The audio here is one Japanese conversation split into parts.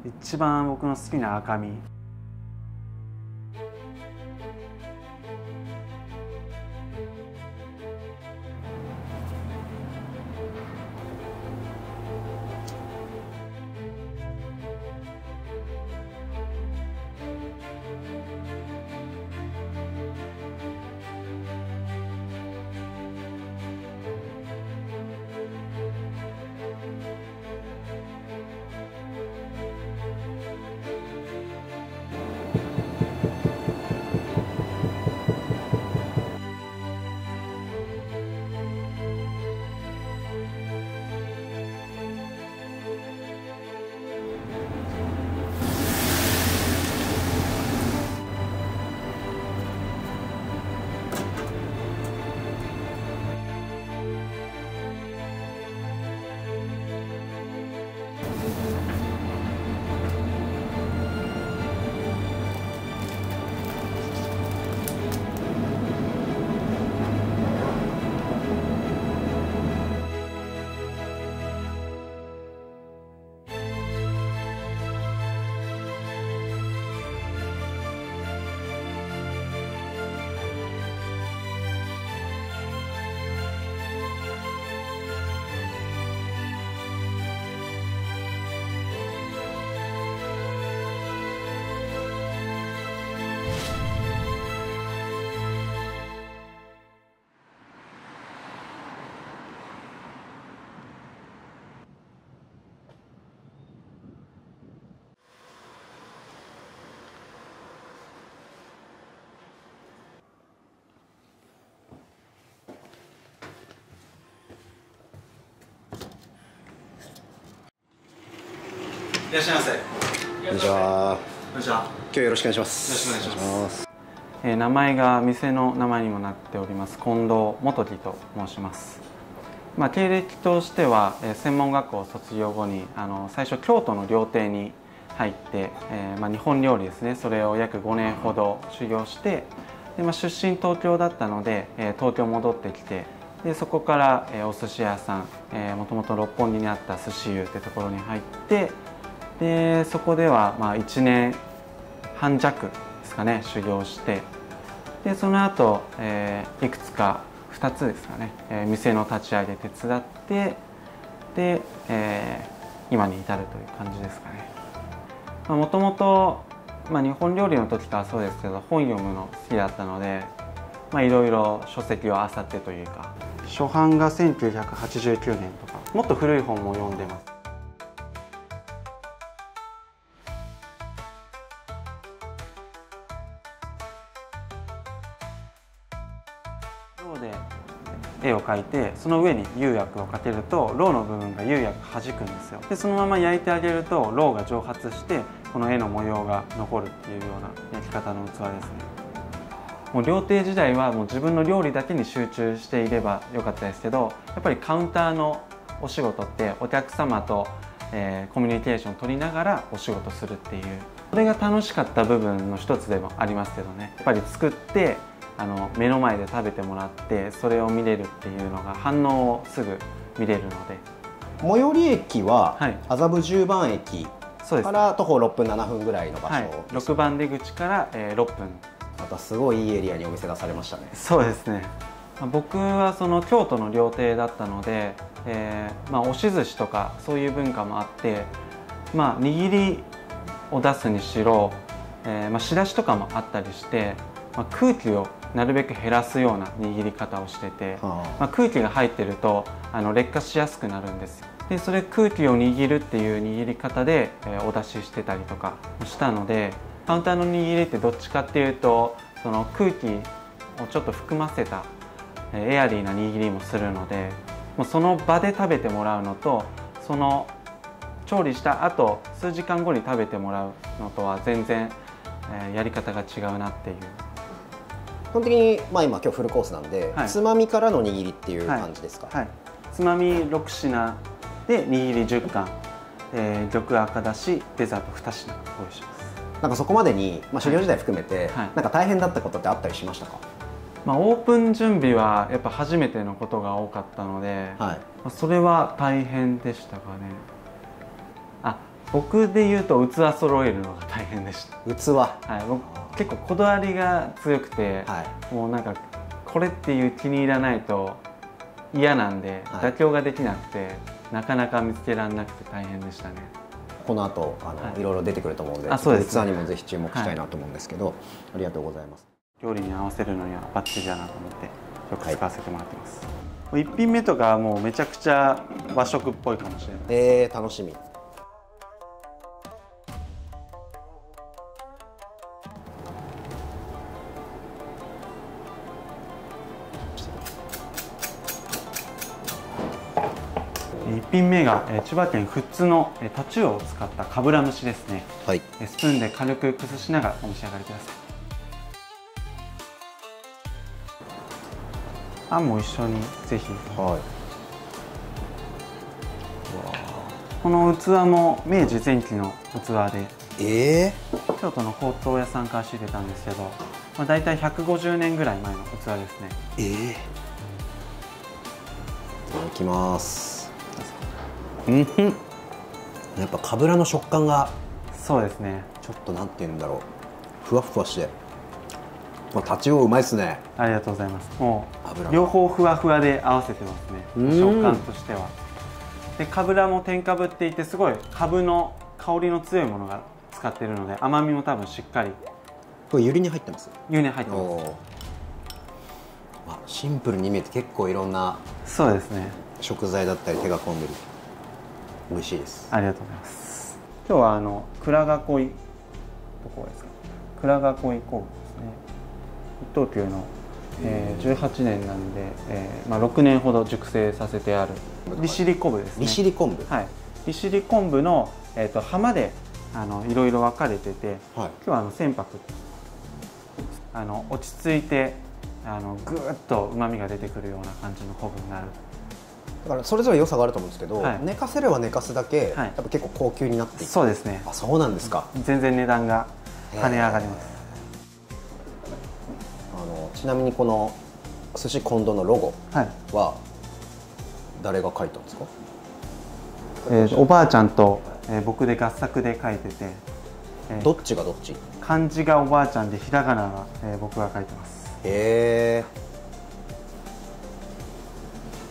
一番僕の好きな赤身。いらっしゃいませ。こんにちは。こんにちは。今日よろしくお願いします。よろしくお願いします。名前が店の名前にもなっております近藤元樹と申します。経歴としては専門学校を卒業後に最初京都の料亭に入って、日本料理ですね、それを約5年ほど修行して、で、出身東京だったので東京戻ってきて、でそこからお寿司屋さん、もともと六本木にあった寿司湯ってところに入って、でそこでは1年半弱ですかね修行して、でその後、いくつか2つですかね、店の立ち上げ手伝って、で、今に至るという感じですかね。もともと日本料理の時からそうですけど本読むの好きだったので、いろいろ書籍を漁ってというか、初版が1989年とかもっと古い本も読んでます。ろうで絵を描いて、その上に釉薬をかけるとろうの部分が釉薬弾くんですよ。でそのまま焼いてあげるとろうが蒸発してこの絵の模様が残るっていうような焼き方の器ですね。もう料亭時代はもう自分の料理だけに集中していればよかったですけど、やっぱりカウンターのお仕事ってお客様と、コミュニケーションを取りながらお仕事するっていう、それが楽しかった部分の一つでもありますけどね。やっぱり作って目の前で食べてもらってそれを見れるっていうのが反応をすぐ見れるので。最寄り駅は麻布十番駅から徒歩6分7分ぐらいの場所、6番出口から、6分。またすごいいいエリアにお店出されましたね。そうですね。僕はその京都の料亭だったので、押し寿司とかそういう文化もあって、握りを出すにしろ、仕出しとかもあったりして、空気をなるべく減らすような握り方をしてて、空気が入ってると劣化しやすくなるんですよ。でそれ空気を握るっていう握り方で、お出ししてたりとかしたので、カウンターの握りってどっちかっていうとその空気をちょっと含ませたエアリーな握りもするので、もうその場で食べてもらうのと、その調理した後数時間後に食べてもらうのとは全然、やり方が違うなっていう。基本的に、今日フルコースなんで、つまみからの握りっていう感じですか。つまみ6品で握り10貫、玉赤だしデザート2品ご用意します。なんかそこまでに、修行時代含めて、なんか大変だったことってあったりしましたか？オープン準備はやっぱ初めてのことが多かったので、それは大変でしたかね。僕で言うと器揃えるのが大変でした。器、はい、僕結構こだわりが強くて、はい、もうなんかこれっていう気に入らないと嫌なんで、はい、妥協ができなくてなかなか見つけられなくて大変でしたね。この後はい、いろいろ出てくると思うので、器にもぜひ注目したいなと思うんですけど、はい、ありがとうございます。料理に合わせるのにはバッチリだなと思ってよく使わせてもらってます。はい、1品目とかはもうめちゃくちゃ和食っぽいかもしれない。楽しみ。1品目が千葉県富津のタチウオを使ったかぶら蒸しですね。はい、スプーンで軽く崩しながらお召し上がりください。あんも一緒にぜひ。はい、この器も明治前期の器で、京都のほうとう屋さんから仕入れたんですけど、だいたい150年ぐらい前の器ですね。いただきます。やっぱかぶらの食感が、そうですね、ちょっとなんて言うんだろう、ふわふわして、タチウオうまいですね。ありがとうございます。もう両方ふわふわで合わせてますね、食感としては。でかぶらも天かぶっていて、すごいかぶの香りの強いものが使っているので、甘みも多分しっかり。これユリに入ってます？ユリに入ってます。シンプルに見えて結構いろんな、そうですね、食材だったり手が込んでる。美味しいです。ありがとうございます。今日は蔵囲い、どこですか？蔵囲い工具ですね。東急の、18年なんで、6年ほど熟成させてある利尻昆布ですね。利尻昆布。はい。利尻昆布の浜でいろいろ分かれてて、はい、今日は船舶落ち着いてぐーっと旨味が出てくるような感じの昆布になる。だからそれぞれ良さがあると思うんですけど、はい、寝かせれば寝かすだけ、やっぱ結構高級になっていく。そうですね。あ、そうなんですか。全然値段が跳ね上がります。ちなみにこの寿司近藤のロゴは誰が書いたんですか？おばあちゃんと、僕で合作で書いてて、どっちがどっち？漢字がおばあちゃんでひらがなが、僕が書いてます。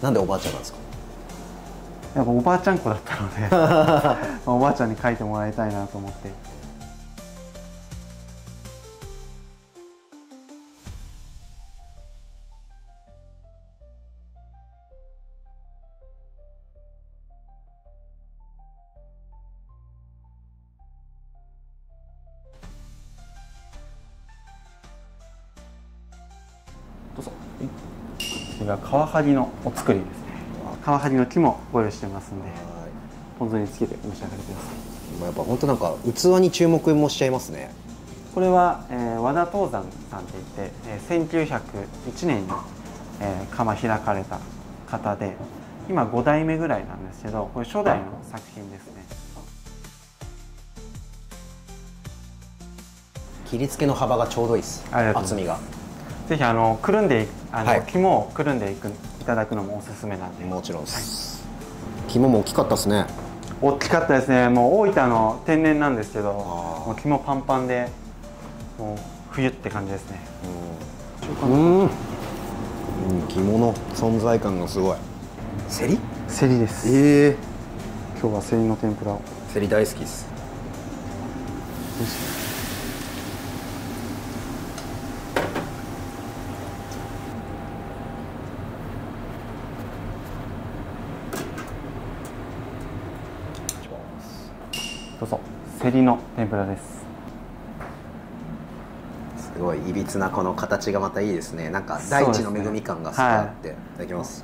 なんでおばあちゃんなんですか？やっぱおばあちゃん子だったのでおばあちゃんに書いてもらいたいなと思って。どうぞ。これがカワハギのお作りですね。カワハギの木もご用意してますんで、ポン酢につけてお召し上がりください。やっぱ本当なんか器に注目もしちゃいますね。これは、和田東山さんっていって、1901年に、窯開かれた方で、今5代目ぐらいなんですけど、これ初代の作品ですね。切り付けの幅がちょうどいいです。厚みが。ぜひくるんで肝をくるんでいただくのもおすすめなんで。もちろんです。肝も大きかったですね。大きかったですね。もう大分の天然なんですけど、もう肝パンパンで、もう冬って感じですね。肝の存在感がすごい。セリ？セリです。今日はセリの天ぷらを。セリ大好きです。どうぞ。セリの天ぷらです。すごいいびつなこの形がまたいいですね。なんか大地の恵み感がすごいあって、いただきます。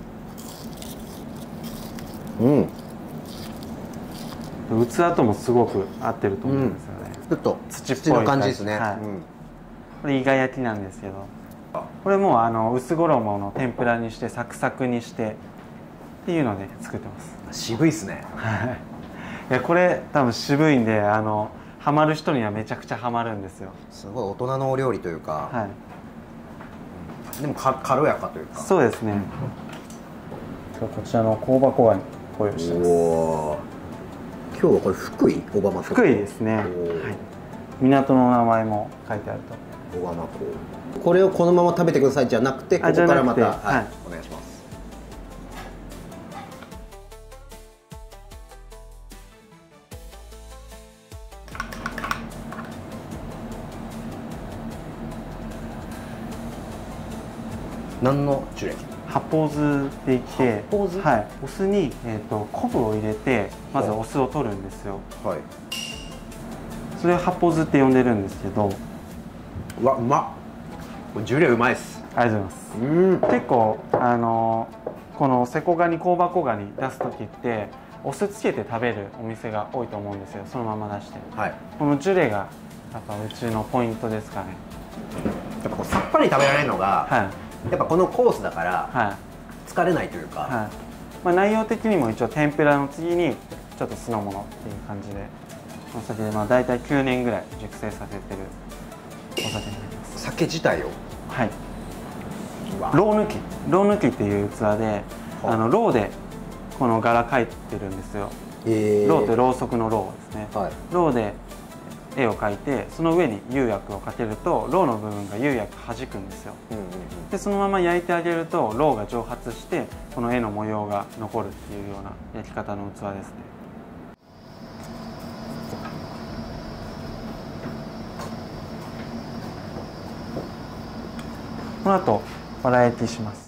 器ともすごく合ってると思うんですよね。ちょっと土の感じですね。これイガ焼きなんですけど、これも薄衣の天ぷらにしてサクサクにしてっていうので作ってます。渋いですね。いや、これ多分渋いんでハマる人にはめちゃくちゃハマるんですよ。すごい大人のお料理というか、でも軽やかというか。そうですね。今日こちらの香箱ガニご用意してます。今日はこれ福井小浜港。福井ですね。はい、港の名前も書いてあると。小浜港。これをこのまま食べてくださいじゃなくて、ここからまた、はい、お願いします。何のジュレ？発泡酢って言って、はい、お酢に、昆布を入れてまずお酢を取るんですよ。はい。それを発泡酢って呼んでるんですけど。うわ、うまっ。ジュレうまいです。ありがとうございます。結構このセコガニ香箱ガニ出す時ってお酢つけて食べるお店が多いと思うんですよ。そのまま出して。はい。このジュレがやっぱうちのポイントですかね。やっぱこうさっぱり食べられるのが。はい。やっぱこのコースだから疲れないというか、はい、まあ内容的にも一応天ぷらの次にちょっと酢の物っていう感じでお酒でまあ大体9年ぐらい熟成させてるお酒になります。酒自体を、はい、ろう抜きっていう器でろうでこの柄描いてるんですよ。ろうってろうそくのろうですね。はい、ろうで絵を描いてその上に釉薬をかけるとろうの部分が釉薬弾くんですよ。でそのまま焼いてあげるとろうが蒸発してこの絵の模様が残るっていうような焼き方の器ですね。この後わら焼きします。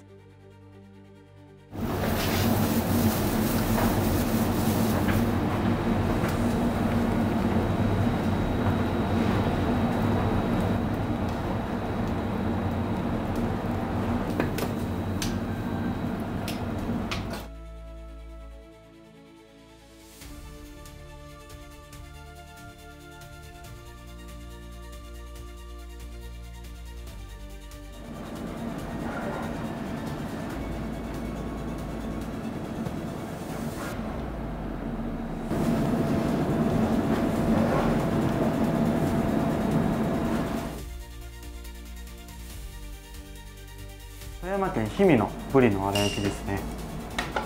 富山県氷見のブリのわら焼きですね。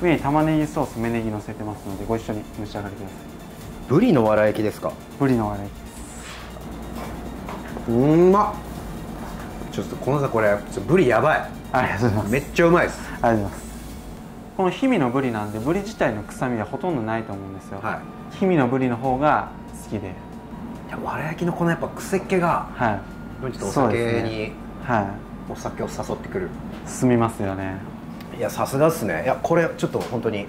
上に玉ねぎソース、芽ネギ乗せてますのでご一緒に召し上がりください。ブリのわら焼きですか？ブリのわら焼きです。うまっ。ちょっとこのさこれブリやばい。ありがとうございます。めっちゃうまいです。ありがとうございます。この氷見のブリなんでブリ自体の臭みはほとんどないと思うんですよ。はい、氷見のブリの方が好きで。いやわら焼きのこのやっぱ癖っ気が、はい、ちょっとお酒に、はい、お酒を誘ってくる。進みますよね。いやさすがですね。いやこれちょっと本当に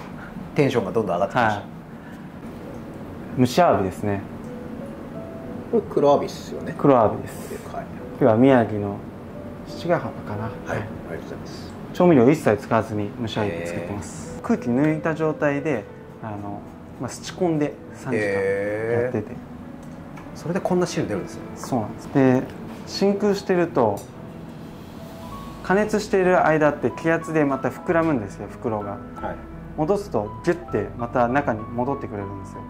テンションがどんどん上がってきました。はい、蒸しアワビですね。これ黒アワビですよね。黒アワビです。はい、今日は宮城の七ヶ浜かな。はい、ありがとうございます。調味料一切使わずに蒸しアワビ作ってます。空気抜いた状態でスチコンで3時間やってて、それでこんな汁出るんですよ。そうなんです。で真空してると加熱している間って気圧でまた膨らむんですよ、袋が。はい、戻すとギュッてまた中に戻ってくれるんですよ。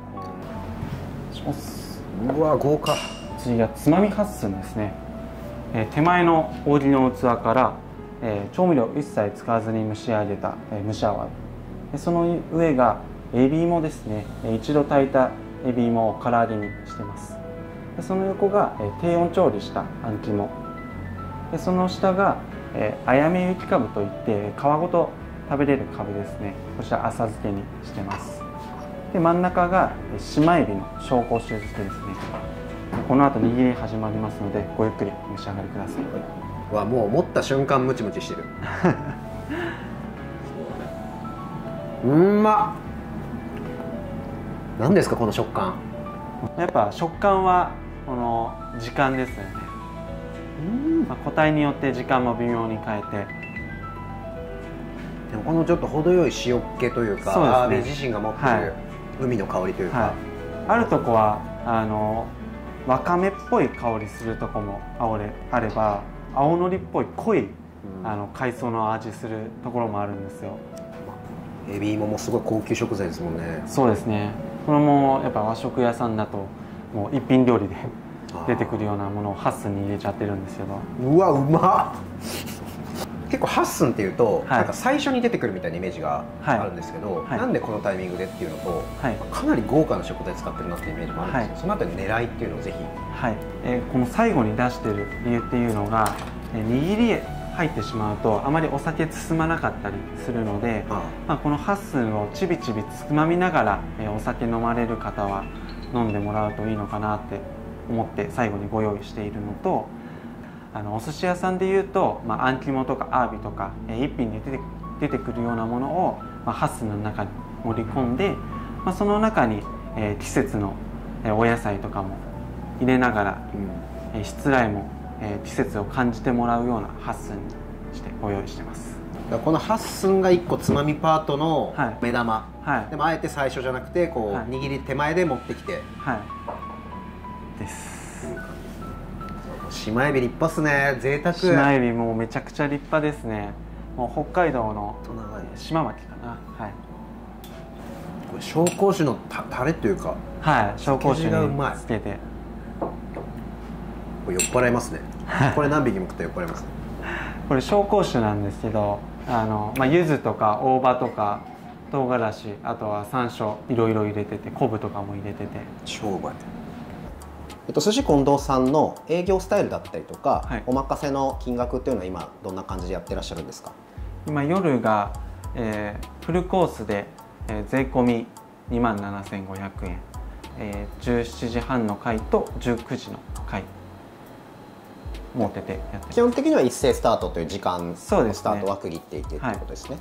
します。うわ豪華。次がつまみ8寸ですね。手前の大きの器から、調味料一切使わずに蒸し上げた、蒸しアワビ。その上がエビ芋ですね。一度炊いたエビ芋を唐揚げにしてます。でその横が、低温調理したあん肝。でその下があやめ雪かぶといって皮ごと食べれるかぶですね。こちら浅漬けにしてます。で真ん中が島エビの紹興酒漬けですね。この後握り始まりますのでごゆっくり召し上がりください。わもう持った瞬間ムチムチしてる。うんまっ。何ですかこの食感。やっぱ食感はこの時間ですよね。個体によって時間も微妙に変えて、でもこのちょっと程よい塩っ気というか、アワビ自身が持ってる海の香りというか、あるとこはわかめっぽい香りするとこもあれば青のりっぽい濃い海藻の味するところもあるんですよ。エビ芋もすごい高級食材ですもんね。そうですね。これもやっぱ和食屋さんだともう一品料理で出てくるようなものを8寸に入れちゃってるんですけど。うわうまっ。結構ハッスンっていうと、なんか最初に出てくるみたいなイメージがあるんですけど、なんでこのタイミングでっていうのと、かなり豪華な食材使ってるなっていうイメージもあるんですけど、そのあたりの狙いっていうのをぜひ。はい、この最後に出してる理由っていうのが、握り入ってしまうとあまりお酒進まなかったりするので、このハッスンをちびちびつまみながら、お酒飲まれる方は飲んでもらうといいのかなって思って最後にご用意しているのと、お寿司屋さんでいうと、あん肝とかアワビとか、一品で出てくるようなものを、ハッスンの中に盛り込んで、その中に、季節の、お野菜とかも入れながら、し来も、季節を感じてもらうようなハッスンにしてご用意してます。このハッスンが1個つまみパートの目玉、でもあえて最初じゃなくてこう、握り手前で持ってきて、です。島エビ立派っすね。贅沢。島エビもうめちゃくちゃ立派ですね。もう北海道の島巻かな。これ紹興酒のタレというか、紹興酒につけてこれ酔っ払いますね。これ何匹も食ったら酔っ払いますね。これ紹興酒なんですけど、柚子とか大葉とか唐辛子、あとは山椒いろいろ入れてて、昆布とかも入れてて超うまい。寿司近藤さんの営業スタイルだったりとか、お任せの金額っていうのは今どんな感じでやってらっしゃるんですか？今夜が、フルコースで、税込み27,500円、17時半の回と19時の回設けてやってます。基本的には一斉スタートという時間のスタートは区切っていてということですね。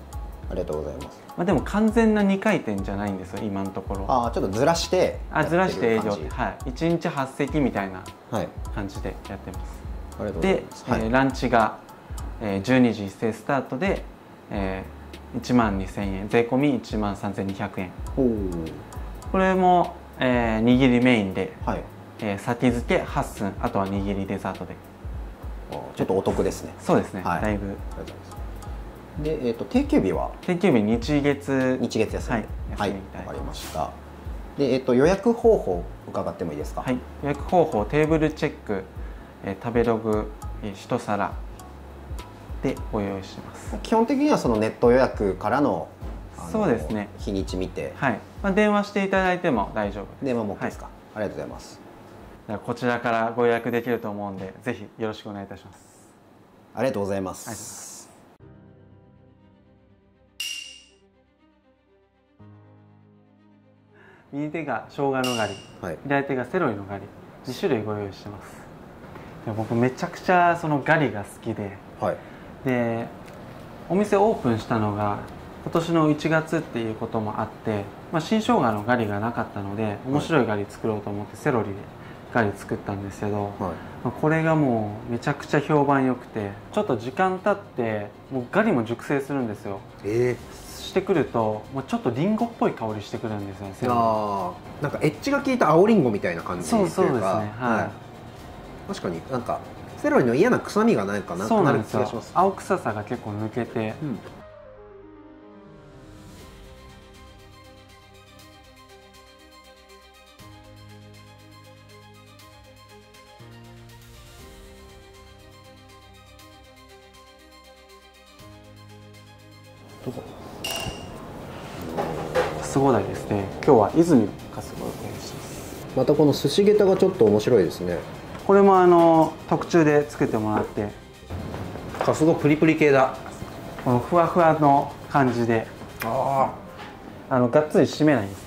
ありがとうございます。でも完全な2回転じゃないんですよ今のところ。ちょっとずらしてずらして営業、1日8席みたいな感じでやってます。ありがとうございます。で、ランチが12時一斉スタートで12,000円、税込み13,200円。これも握りメインで、先付け8寸、あとは握りデザートでちょっとお得ですね。そうですね、だいぶ。で、定休日は定休日日月休み。はい、わかりました。で、予約方法伺ってもいいですか？予約方法、テーブルチェック、食べログ、一皿でご用意します。基本的にはそのネット予約からのそうですね、日にち見て、電話していただいても大丈夫です。電話も OK ですか？ありがとうございます。こちらからご予約できると思うんで、ぜひよろしくお願いいたします。ありがとうございます。右手が生姜のガリ、左手がセロリのガリ、2種類ご用意してます。で僕めちゃくちゃそのガリが好きで、でお店オープンしたのが今年の1月っていうこともあって、新生姜のガリがなかったので面白いガリ作ろうと思ってセロリでガリ作ったんですけど、これがもうめちゃくちゃ評判良くて、ちょっと時間経ってもうガリも熟成するんですよ。してくるともうちょっとリンゴっぽい香りしてくるんですよね。なんかエッジが効いた青リンゴみたいな感じというか。そうですね。確かになんかセロリの嫌な臭みがないかなとなる気がします。青臭さが結構抜けて、すごいですね。今日は泉のカスをお願いします。またこの寿司下駄がちょっと面白いですね。これも特注で作ってもらって、カスゴプリプリ系だ。このふわふわの感じで、がっつり締めないんです。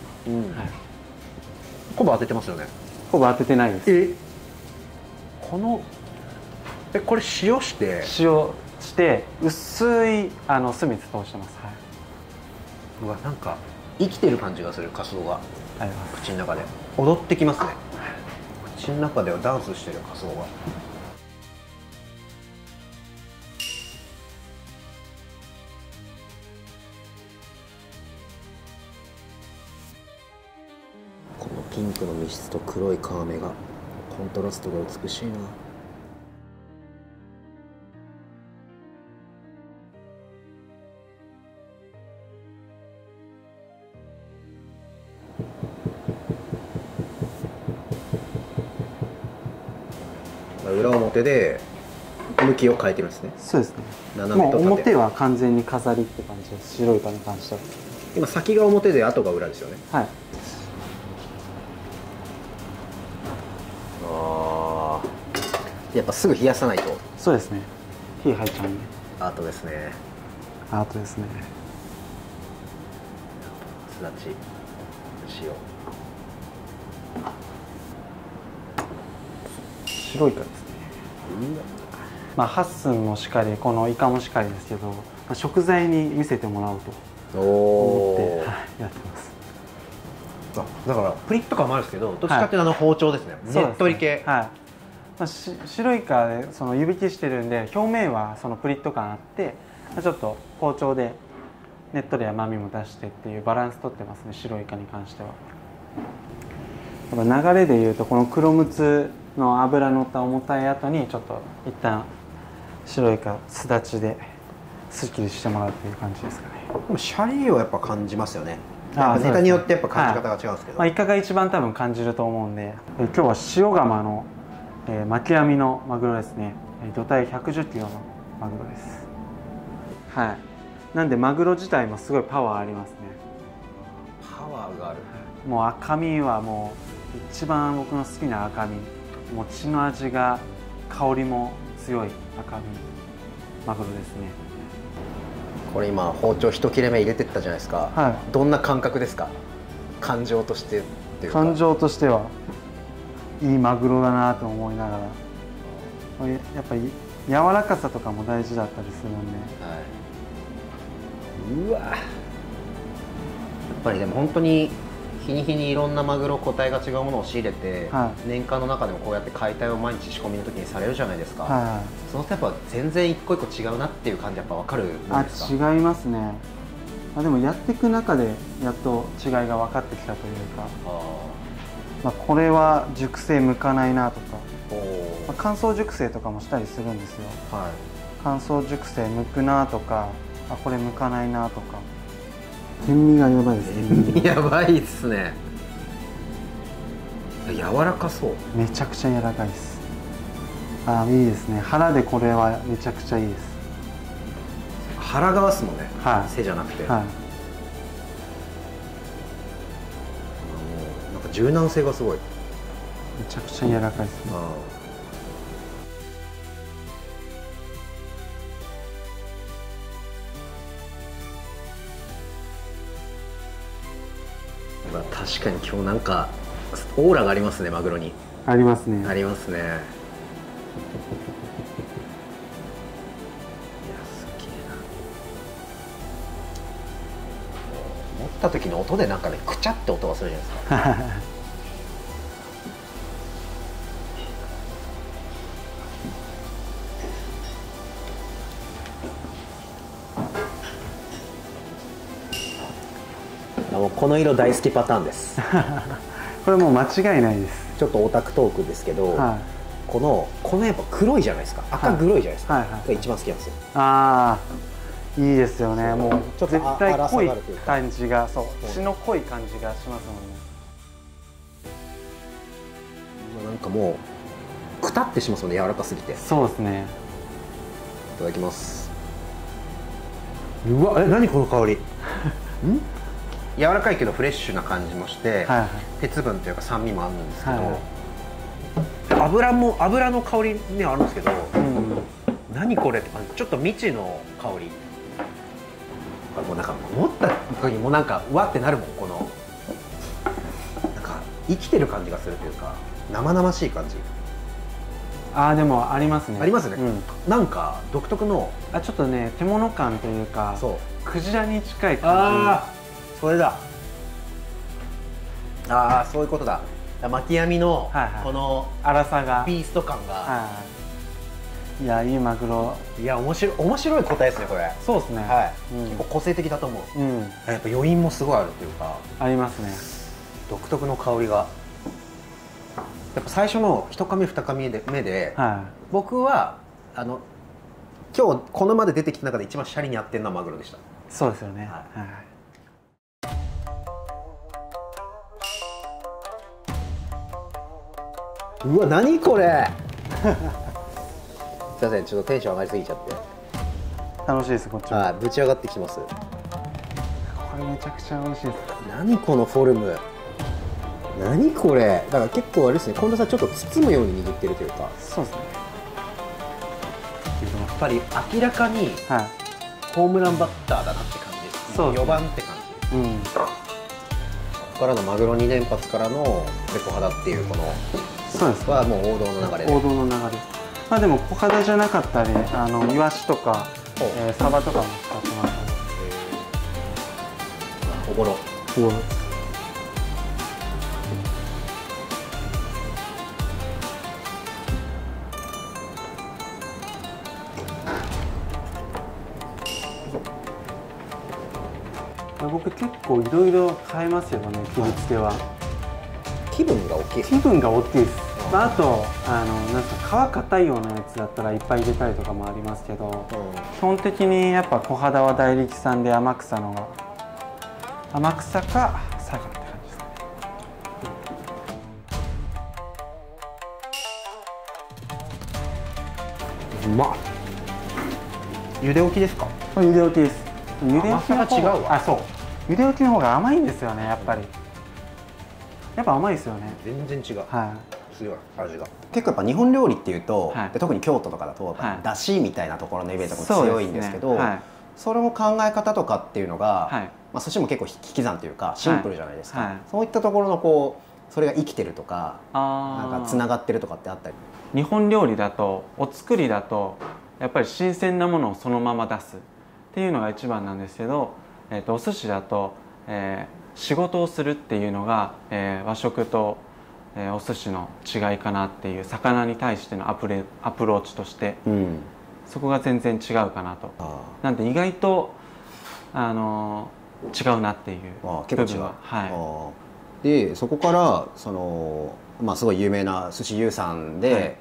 昆布当ててますよね。昆布当ててないです。これ塩して薄い酢水通してます。うわ、なんか生きてる感じがするカスオが口の中で踊ってきますね。口の中ではダンスしてるカスオが。このピンクの身質と黒い皮目がコントラストが美しいな。裏表で向きを変えてるんですね。そうですね。斜めと縦。もう表は完全に飾りって感じです。白イカに関しては。今先が表で後が裏ですよね。はい。ああ。やっぱすぐ冷やさないと。そうですね。火入っちゃうんで。アートですね。アートですね。すだち、塩。白イカですね。まあハッスンもしっかり、このイカもしっかりですけど、食材に見せてもらおうと思って、やってます。だからプリッと感もあるんですけど、どっちかっていうと包丁ですね。ねっとり系。はい。まあ、白イカでその湯引きしてるんで、表面はそのプリッと感あって、ちょっと包丁でねっとり甘みも出してっていうバランス取ってますね、白イカに関しては。流れでいうと、この黒むつの脂乗った重たい後にちょっと一旦白イカすだちですっきりしてもらうっていう感じですかね。でもシャリをやっぱ感じますよね。ネタによってやっぱ感じ方が違うんですけど、イカが一番多分感じると思うんで、今日は塩釜の巻き網のマグロですね。魚体110キロのマグロです。はい。なんでマグロ自体もすごいパワーありますね。パワーがある。もう赤身はもう一番僕の好きな赤身。もう血の味が香りも強い赤身マグロですね。これ今包丁一切れ目入れてったじゃないですか。はい。どんな感覚ですか？感情としてっていうか。感情としてはいいマグロだなと思いながら、やっぱり柔らかさとかも大事だったりするんで、はい、うわやっぱりでも本当に日に日にいろんなマグロ個体が違うものを仕入れて、はい、年間の中でもこうやって解体を毎日仕込みの時にされるじゃないですか、はい、そのやっぱ全然一個一個違うなっていう感じやっぱ分かるもんですか？違いますね。でもやっていく中でやっと違いが分かってきたというか、これは熟成向かないなとか、乾燥熟成とかもしたりするんですよ、はい、乾燥熟成向くなとか、これ向かないなとか。塩味がやばいですね。やばいっすね。柔らかそう。めちゃくちゃ柔らかいです。いいですね。腹でこれはめちゃくちゃいいです。腹側っすもんね、はい、背じゃなくて、はい、なんか柔軟性がすごい。めちゃくちゃ柔らかいですね。確かに今日なんかオーラがありますね、マグロに。ありますね。ありますね。いや、すげえな。持った時の音でなんかね、くちゃって音がするじゃないですか。この色大好きパターンです。これもう間違いないです。ちょっとオタクトークですけど、はい、このやっぱ黒いじゃないですか、赤黒いじゃないですか、はいはいはい、が一番好きなんですよ。ああ、いいですよね。もうちょっと絶対濃い感じが、そう、血の濃い感じがしますもんね。なんかもうくたってしますもんね、柔らかすぎて。そうですね。いただきます。うわ、何この香り。ん柔らかいけどフレッシュな感じもして、はいはい、鉄分というか酸味もあるんですけど、はいはい、油の香りねあるんですけど、何これって感じ。ちょっと未知の香り。もうなんか持った時もなんかうわってなるもん。このなんか生きてる感じがするというか、生々しい感じ。でもありますね。ありますね、なんか独特のちょっとね、手物感というか、そうクジラに近い感じ。それだ。そういうことだ。巻き網のこの粗さが、ピースト感が、いや、いいマグロ。いや、面白い個体ですね、これ。そうですね。はい、結構個性的だと思う。やっぱ余韻もすごいあるというか。ありますね。独特の香りが。やっぱ最初の一噛み二噛み目で、僕は今日このまで出てきた中で一番シャリに合ってるのはマグロでした。そうですよね。うわ、何これ。すいません、ちょっとテンション上がりすぎちゃって。楽しいです、こっちも。はい、ぶち上がってきてます。これめちゃくちゃ美味しいです。何このフォルム。何これ。だから結構あれですね、近藤さんちょっと包むように握ってるというか。そうですね。やっぱり明らかにホームランバッターだなって感じです。そう、4番って感じ。うん。ここからのマグロ2連発からのレコハダっていうこの。そうです。はもう王道の流れで。王道の流れ。まあでも小肌じゃなかったり、イワシとか、サバとかも使ってます。おぼろ。おぼろ。僕結構いろいろ変えますよね、切り付けは。気分が大きい。気分が大きいです。まあ、あとなんか皮硬いようなやつだったらいっぱい入れたりとかもありますけど、基本的にやっぱ小肌は大力さんで天草の天草か佐賀って感じですかね。うまっ。茹で置きですか？茹で置きです。茹で置きの方が違うわ。あ、そう。茹で置きの方が甘いんですよね、やっぱり。やっぱ甘いですよね。全然違う。はい。強い味が。結構やっぱ日本料理っていうと、で特に京都とかだとだしみたいなところのイメージが強いんですけど、それも考え方とかっていうのが、まあ寿司も結構引き算というかシンプルじゃないですか。そういったところのこうそれが生きてるとか、なんかつながってるとかってあったり。日本料理だとお作りだとやっぱり新鮮なものをそのまま出すっていうのが一番なんですけど、お寿司だと、仕事をするっていうのが、和食と、お寿司の違いかなっていう、魚に対してのアプローチとして、そこが全然違うかなと。なんで意外と違うなっていう部分は。はい、でそこからまあ、すごい有名な寿司優さんで、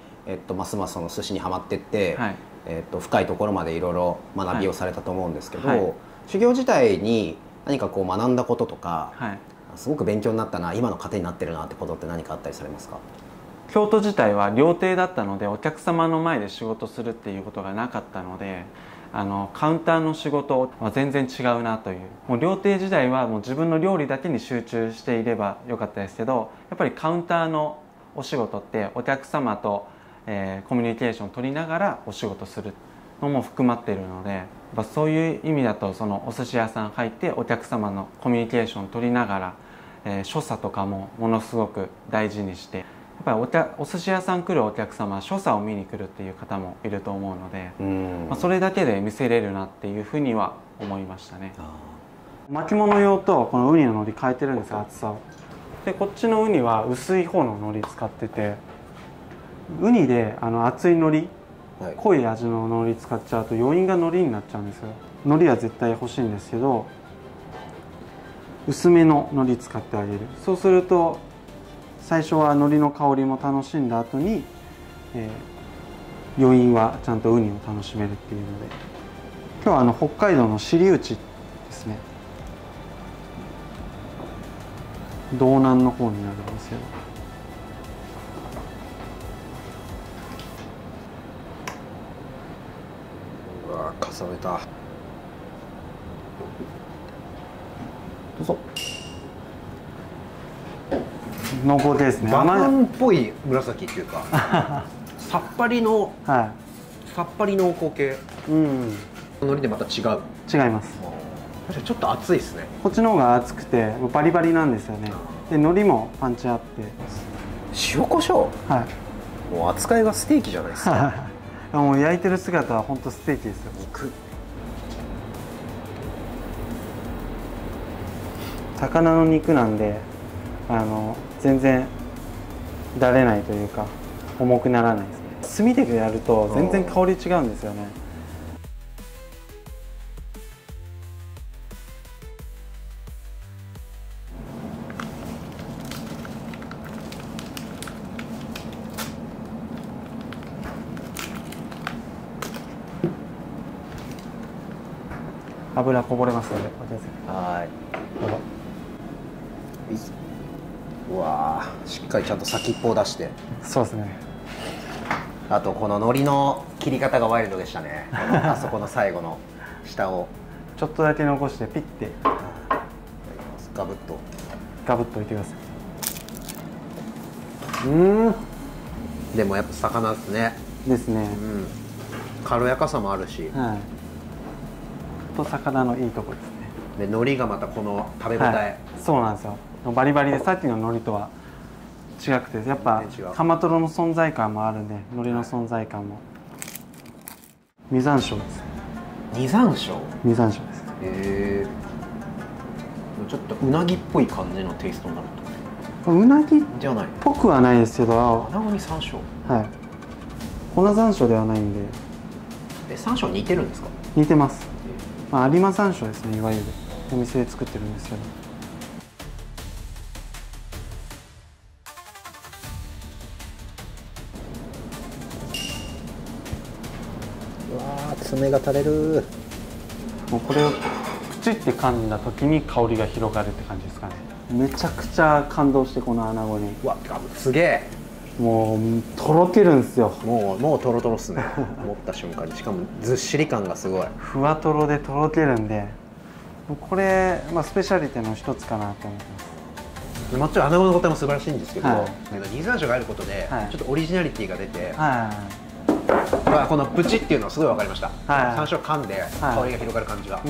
ますますその寿司にはまってって、はい、深いところまでいろいろ学びをされたと思うんですけど、はい、修行自体に何かこう学んだこととか、はい、すごく勉強になったな、今の糧になってるなってことって何かあったりされますか？京都自体は料亭だったのでお客様の前で仕事するっていうことがなかったので、カウンターの仕事は全然違うなという。もう料亭時代はもう自分の料理だけに集中していればよかったですけど、やっぱりカウンターのお仕事ってお客様と、コミュニケーションを取りながらお仕事するのも含まっているので、そういう意味だとそのお寿司屋さん入ってお客様のコミュニケーションを取りながら、所作とかもものすごく大事にして、やっぱりお寿司屋さん来るお客様は所作を見に来るっていう方もいると思うので、それだけで見せれるなっていうふうには思いましたね。巻物用とこのウニの海苔変えてるんですよ、厚さを。でこっちのウニは薄い方の海苔使ってて、ウニで厚い海苔、濃い味の海苔使っちゃうと余韻が海苔になっちゃうんですよ。海苔は絶対欲しいんですけど、薄めの海苔使ってあげる。そうすると最初は海苔の香りも楽しんだ後に、余韻はちゃんとウニを楽しめるっていうので、今日は北海道の尻内ですね、道南の方になるんですよ。うわ重ねた。どうぞ。濃厚ですね。バタンっぽい紫っていうかさっぱりの、はい、さっぱり濃厚系。海苔でまた違う。違います。確かにちょっと熱いですね。こっちの方が熱くてバリバリなんですよね。で海苔もパンチあって、塩コショウ、はい、もう扱いがステーキじゃないですかもう焼いてる姿は本当ステーキですよ。肉、魚の肉なんで全然だれないというか重くならないですね。炭でやると全然香り違うんですよね。油こぼれますのでお気をつけて。はい。うわー、しっかりちゃんと先っぽを出して。そうですね。あとこの海苔の切り方がワイルドでしたね。あそこの最後の下をちょっとだけ残してピッてガブッといってください。でもやっぱ魚ですね。ですね。軽やかさもあるし、と魚のいいとこですね。で海苔がまたこの食べ応え、そうなんですよ。バリバリでさっきの海苔とは違くて、やっぱカマトロの存在感もあるんで、海苔の存在感も。実山椒です。実山椒。実山椒です。ちょっとうなぎっぽい感じのテイストになると。うなぎじゃない。ぽくはないですけど。穴子に山椒。はい。粉山椒ではないんで。山椒似てるんですか？似てます。まあ有馬山椒ですね、いわゆるお店で作ってるんですけど。うわー、爪が垂れる。もうこれをプチって噛んだ時に香りが広がるって感じですかね。めちゃくちゃ感動して、この穴子に。うわ、すげえ。もうとろけるんですよ。もうトロトロっすね。持った瞬間に、しかもずっしり感がすごい。ふわとろでとろけるんで、これ、スペシャリテの一つかなと思ってます。もちろん穴子の答えも素晴らしいんですけど、実山椒があることで、ちょっとオリジナリティが出て、このプチっていうのはすごい分かりました。山椒噛んで香りが広がる感じが。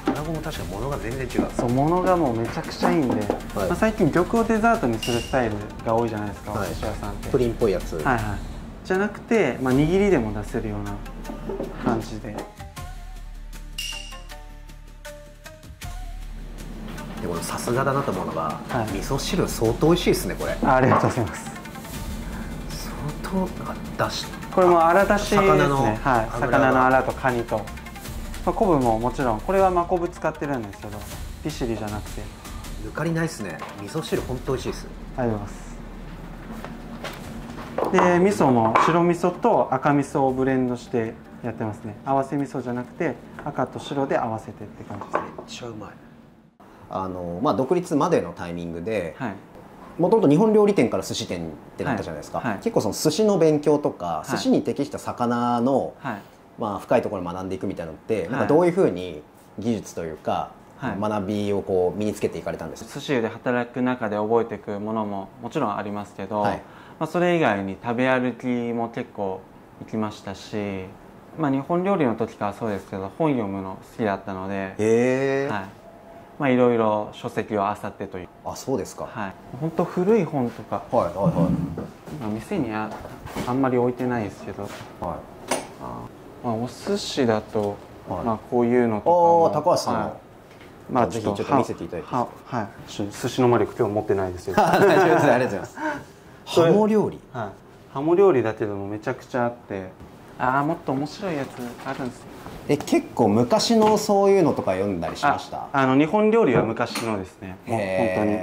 穴子も確かに物が全然違う。そう、物がもうめちゃくちゃいいんで、最近玉をデザートにするスタイルが多いじゃないですか、お寿司屋さんって。プリンっぽいやつ。じゃなくて、握りでも出せるような感じで。でもさすがだなと思うのが、味噌汁相当美味しいですね、これ。ありがとうございます。相当だし。これも荒だしですね。魚の荒とカニと。昆布ももちろん、これは真昆布使ってるんですけど、利尻じゃなくて。抜かりないですね。味噌汁本当美味しいです。ありがとうございます。で、味噌も白味噌と赤味噌をブレンドしてやってますね。合わせ味噌じゃなくて、赤と白で合わせてって感じです。めっちゃうまい。独立までのタイミングで、もともと日本料理店から寿司店ってなったじゃないですか。結構その寿司の勉強とか、寿司に適した魚の深いところを学んでいくみたいなのって、なんかどういうふうに技術というか学びをこう身につけていかれたんですか？寿司屋で働く中で覚えていくものももちろんありますけど、それ以外に食べ歩きも結構行きましたし、日本料理の時からそうですけど、本読むの好きだったので、いろいろ書籍を漁ってという。あ、そうですか。本当古い本とか、店にあんまり置いてないですけど、お寿司だとこういうのとかも。高橋さんのぜひちょっと見せていただいていいですか？寿司の魔力今日持ってないですよ。大丈夫です、ありがとうございます。ハモ料理。ハモ料理だけどもめちゃくちゃあって、もっと面白いやつあるんですよ。結構昔のそういうのとか読んだりしました？日本料理は昔のですね。本当に。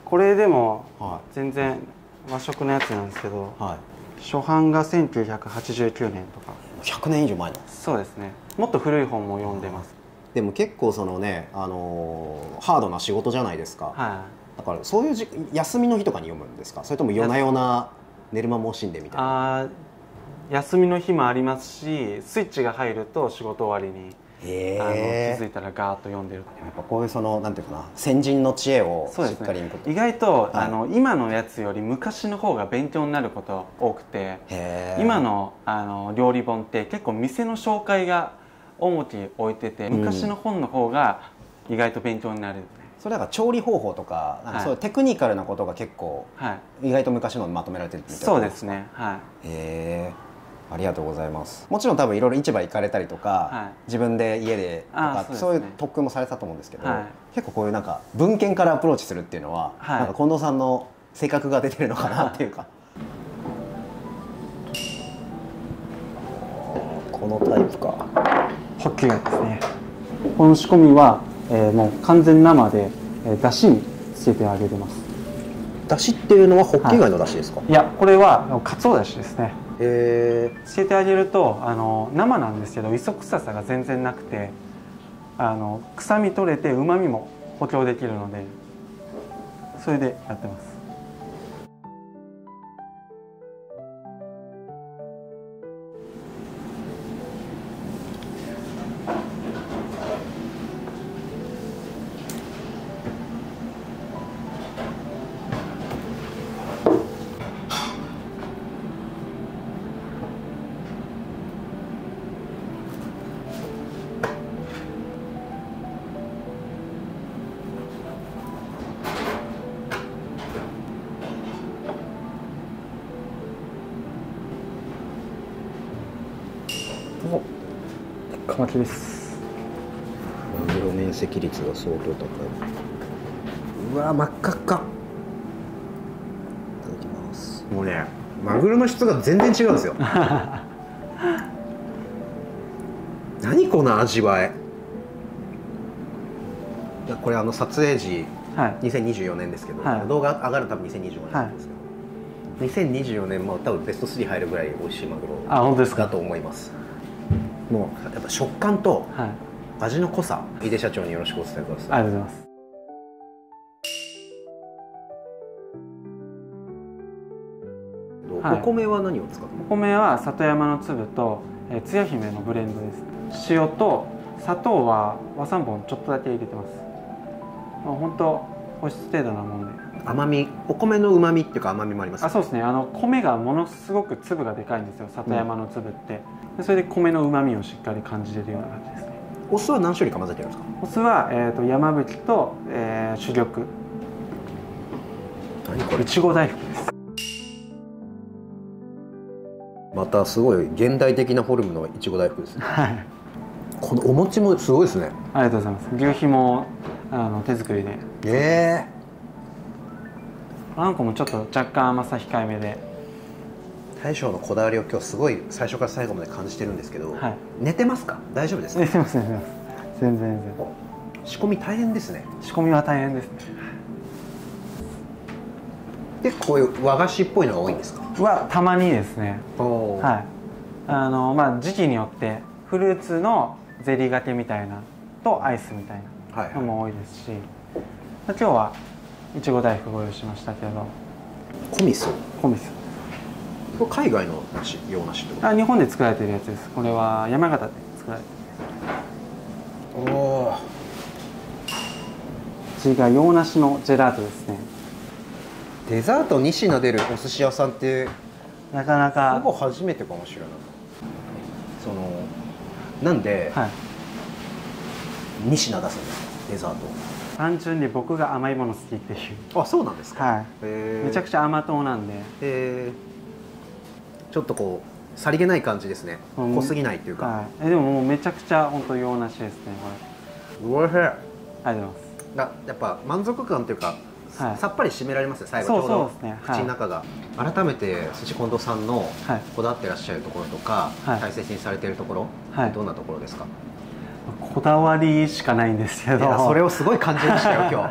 これでも全然和食のやつなんですけど、初版が1989年とか。100年以上前の。そうですね。もっと古い本も読んでます。でも結構そのね、ハードな仕事じゃないですか。だからそういう休みの日とかに読むんですか？それとも夜な夜な寝る間も惜しんでみたいな。休みの日もありますし、スイッチが入ると仕事終わりに気づいたらガーッと読んでる。やっぱこういうそのなんていうかな、先人の知恵をしっかり見ること。意外と今のやつより昔の方が勉強になること多くて、今の料理本って結構店の紹介が重きを置いてて、昔の本の方が意外と勉強になる。それだから調理方法とか、なんかそういうテクニカルなことが結構意外と昔のにまとめられてるみたいな。そうですね。ありがとうございます。もちろん多分いろいろ市場行かれたりとか、自分で家でとかそういう特訓もされたと思うんですけど、結構こういうなんか文献からアプローチするっていうのは、なんか近藤さんの性格が出てるのかなっていうか。このタイプか。ホッキ貝ですね。この仕込みは、もう完全生で、だしにつけてあげてます。だしっていうのはホッキ貝のだしですか？いや、これはかつおだしですね。つけてあげると生なんですけど磯臭さが全然なくて、臭み取れてうまみも補強できるので、それでやってます。お、カマキリです。マグロ面積率が相当高い。うわ、真っ赤っか。いただきます。もうね、マグロの質が全然違うんですよ。何この味わい。これ撮影時、はい、2024年ですけど、はい、動画上がる多分2025年なんですけど、はい、2024年も多分ベスト3入るぐらい美味しいマグロだと思います。もうやっぱ食感と味の濃さ、井出社長によろしくお伝えください。ありがとうございます。お米は何を使って？お米は里山の粒とつや姫のブレンドです。塩と砂糖は和三盆ちょっとだけ入れてます。本当保湿程度なもんで。甘み、お米の旨味っていうか甘みもあります、ね。あ、そうですね。米がものすごく粒がでかいんですよ。里山の粒って。でそれで米の旨味をしっかり感じれるような感じですね。お酢は何種類か混ぜてるんですか？お酢は山吹と珠玉。何これ？いちご大福です。またすごい現代的なフォルムのいちご大福ですね。はい。このお餅もすごいですね。ありがとうございます。求肥も手作りで。あんこもちょっと若干甘さ控えめで。大将のこだわりを今日すごい最初から最後まで感じてるんですけど、はい、寝てますか？大丈夫ですか？寝てます寝てます。全然。仕込み大変ですね。仕込みは大変ですね。でこういう和菓子っぽいのが多いんですか？はたまにですね。はい。まあ時期によってフルーツのゼリーがけみたいなとアイスみたいなのも多いですし、今日はいちご大福ご用意しましたけど。コミス。コミス。これ海外の梨、洋梨ってこと？日本で作られているやつです。これは山形で作られている。おお。次が洋梨のジェラートですね。デザート2品出るお寿司屋さんってなかなかほぼ初めてかもしれない。なんで、はい、2品出すんですか？デザート。単純に僕が甘いもの好きっていう。あ、そうなんですか。はい。めちゃくちゃ甘党なんで。ちょっとこうさりげない感じですね。濃すぎないっていうか。はい、でももうめちゃくちゃ本当洋梨ですね。これ。おいしい。ありがとうございます。やっぱ満足感というか、はい、さっぱり締められますね。最後ちょうど口の中が。改めて寿司近藤さんのこだわってらっしゃるところとか、はい、大切にされているところ、はい、どんなところですか？こだわりしかないんですけど。それをすごい感じましたよ今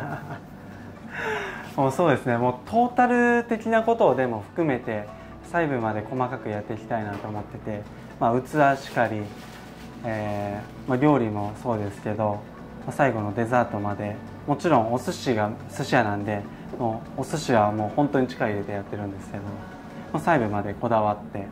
日。もうそうですね。もうトータル的なことをでも含めて細部まで細かくやっていきたいなと思ってて、器しかり、料理もそうですけど、最後のデザートまで、もちろんお寿司が寿司屋なんで、もうお寿司はもう本当に力入れてやってるんですけど、細部までこだわって。やっ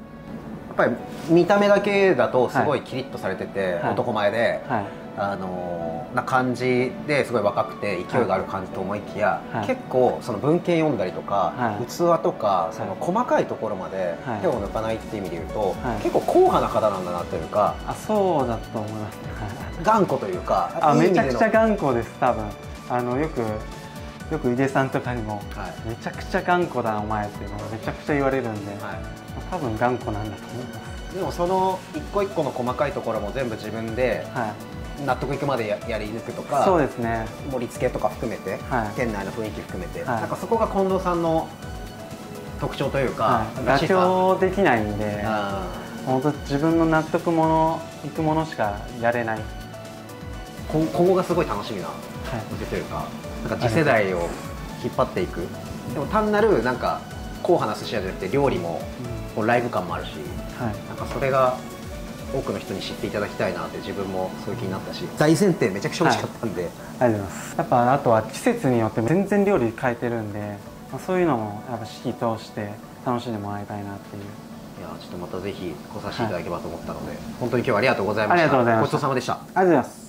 ぱり見た目だけだとすごいキリッとされてて、はい、男前で、はい、な感じですごい若くて勢いがある感じと思いきや、はい、結構その文献読んだりとか、はい、器とかその細かいところまで手を抜かないっていう意味で言うと、はい、結構硬派な方なんだなというか。あ、そうだと思いますね。頑固というか。めちゃくちゃ頑固です。多分よく井出さんとかにも、はい、めちゃくちゃ頑固だお前っていうのがめちゃくちゃ言われるんで、はい、多分頑固なんだと思います。でもその一個一個の細かいところも全部自分で納得いくまでやり抜くとか、そうですね、盛り付けとか含めて、はい、店内の雰囲気含めて、はい、なんかそこが近藤さんの特徴というか、妥協できないんで、本当自分の納得いくものしかやれない。今後がすごい楽しみなお店というか、なんか次世代を引っ張っていく。でも単なるなんか硬派な寿司屋じゃなくて料理もライブ感もあるし、はい、なんかそれが多くの人に知っていただきたいなって自分もそういう気になったし、大前提めちゃくちゃ美味しかったんで、はい、ありがとうございます。やっぱあとは季節によって全然料理変えてるんで、そういうのもやっぱ四季通して楽しんでもらいたいなっていう。いやちょっとまたぜひ来させていただければと思ったので、はい、本当に今日はありがとうございました。ありがとうございました。ごちそうさまでした。ありがとうございます。